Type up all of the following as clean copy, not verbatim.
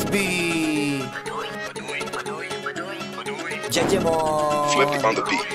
B Jeje mo Flippy on the beat.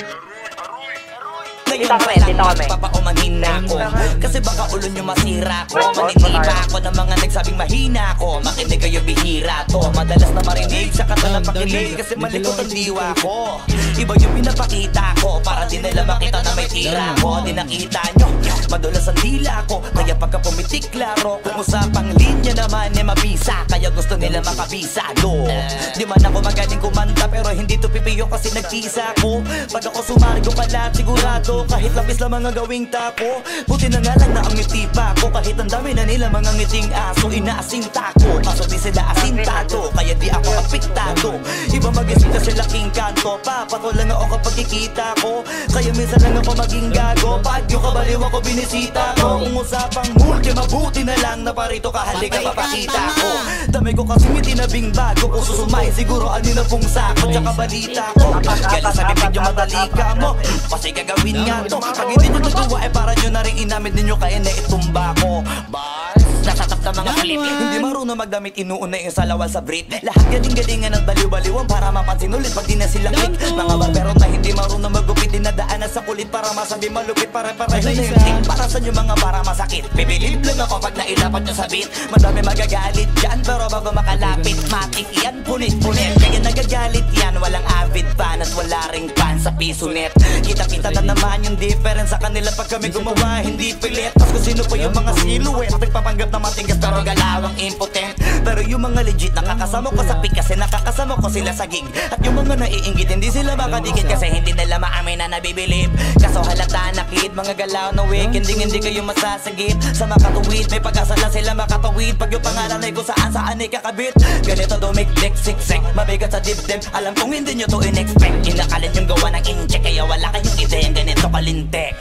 Dito kami papaumanhin na ako kasi baka ulo nyo masira ko. Manitiba ako ng mga nagsabing mahina ko. Makinig kayo bihira to. Madalas na marinig sa kata ng pakinig kasi malikot ang diwa ko. Iba yung pinapakita ko para di nila makita na may tira ko. Di nakita nyo madulas ang dila ko. Kaya pagka pumitik klaro kung usapang linya naman eh mabisa. Kaya gusto nila makabisa do. Di man ako magaling kumanta pero hindi to pipiyo kasi nagtisa ko. Pag ako sumari ko kalat sigurado kahit lapis lang mga gawing tapo. Buti na nga lang na ang ngiti pa ko. Kahit ang dami na nila mga ngiting aso inaasinta ko. Kaso di sila asintado kaya di ako apektado. Iba mag-isip kasi laking kanto. Papato lang ako kapag kikita ko. Kaya minsan lang ako maging gago. Pag yung kabaliw ako binisita ko. Kung usapang multi mabuti na lang na parito kahalika papakita ko. Dami ko kasi may tinabing bago. Kung susumay siguro ano na pong sako. Tsaka balita ko kaya sa bibig yung madali ka mo. Kasi gagawin nga to. Pag hindi nyo natuwa eh para nyo na rin inamit ninyo kaya na itumba ko. Bars nasatap na mga flip. Hindi marunong magdamit inuuna yung salawal sa brief. Lahat galing-galingan ng baliw-baliwan para mapansin ulit pag di na sila click. Mga barbero na hindi marunong magupit dinadaanan sa kulit para masabi malupit para-pareho na yung ting. Para sa nyo mga para masakit bibilib lang ako pag nailapat nyo sa beat. Madami magagalit dyan pero bago makalapit matik yan punit-punit. Kaya nagagalit yan walang avid fan at wala ring fan sa piso net. Kita-kita na naman yung difference sa kanila pag kami gumawa hindi pilit. Tapos kung sino pa yung mga silhouette nagpapanggap na matigas pero galawang impotent. Pero yung mga legit nakakasama ko sa pick kasi nakakasama ko sila sa gig. At yung mga naiingit hindi sila makadikit kasi hindi nila maamin na nabibilib. Kaso halata na kid mga galaw na wig hindi kayo masasagip. Sa makatuwid may pag-asa na sila makatawid. Pag yung pangalan ay kung saan ay kakabit. Ganito dumikdik siksik mabigat sa dibdib. Alam kong hindi nyo to in-expect. Inakalit yung gawa ng incheck kaya wala kayong ideyang ganito kalintek.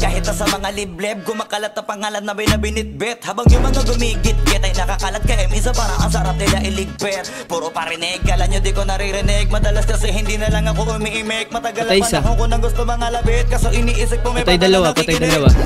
Kahit na sa mga libleb kumakalat na pangalan na may nabinitbit. Habang yung mga gumigit-git ay nakakalat kaya minsan parang ang sarap nila iligpit. Puro parinig, kala nyo di ko naririnig. Madalas kasi hindi na lang ako umiimik. Matagal na panahon ko nang gusto mga labit. Kaso iniisip ko may patay dalawa.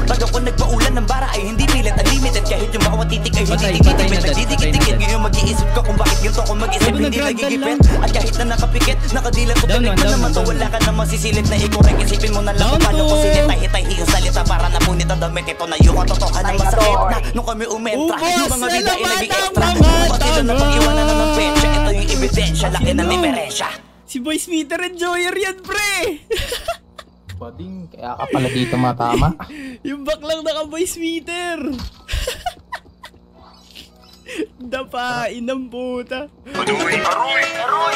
Pag ako nagpaulan ng bara ay hindi pilit unlimited. Kahit yung mga titik ay hindi dikit-dikit. Nagdidikit-dikit ngayon mag-iisip ko kung bakit ginto ko mag-isip hindi nagigipit. At kahit na nakapikit, nakadilat ko pinig pa naman to. Wala ka na masisilip na ikorek. Isipin mo na lang kung paano ko sinitay-hitay yung salita para napunit ang damit. Ito na yung katotohanan masakit na nung kami umentra. Yung mga bida ay nag-i-extra. Pati na napag-iwanan na ng petsa. Ito yung ebidensya, laki ng diferensya. Si Boy Smiter enjoyer yan pre. Bading, kaya ka pala dito matama. Yung baklang naka Boy Smiter. Dapain ng puta. Aroy!